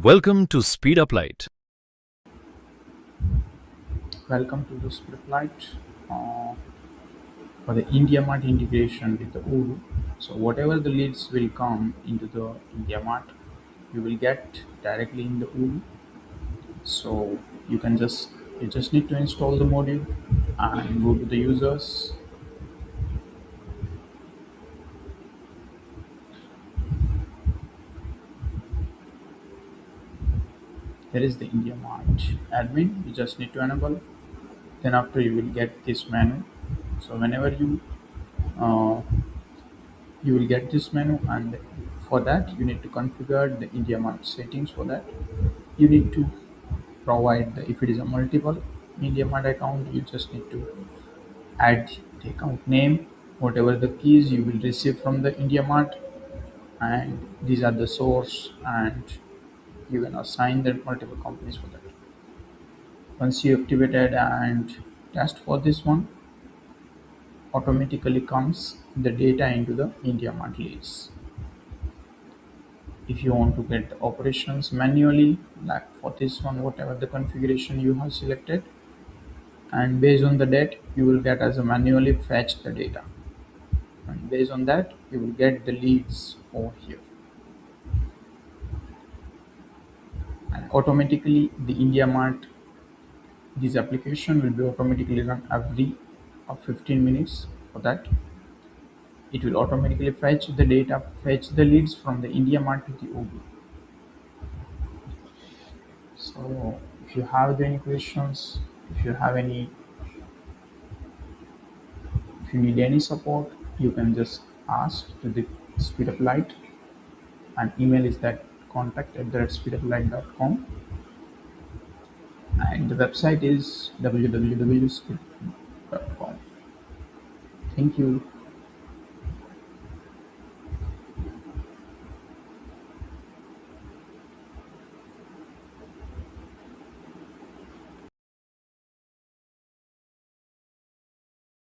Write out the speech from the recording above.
Welcome to Speeduplight. Welcome to the Speeduplight for the IndiaMART integration with the Odoo. So whatever the leads will come into the IndiaMART, you will get directly in the Odoo. So you just need to install the module and go to the users. There is the IndiaMART admin. You just need to enable. Then after you will get this menu. So whenever uh, you will get this menu, and for that you need to configure the IndiaMART settings. For that you need to provide if it is a multiple IndiaMART account, you just need to add the account name, whatever the keys you will receive from the IndiaMART, and these are the source, and you can assign the multiple companies for that. Once you activated and test for this one, automatically comes the data into the IndiaMART leads. If you want to get the operations manually, like for this one, whatever the configuration you have selected, and based on the date you will get as a manually fetch the data, and based on that you will get the leads over here, and automatically the IndiaMART, this application will be automatically run every 15 minutes. For that it will automatically fetch the data, fetch the leads from the IndiaMART to the Odoo. So if you have any questions, if you have any, if you need any support, you can just ask to the Speeduplight, and email is that contact@speeduplight.com, and the website is www.speeduplight.com. Thank you.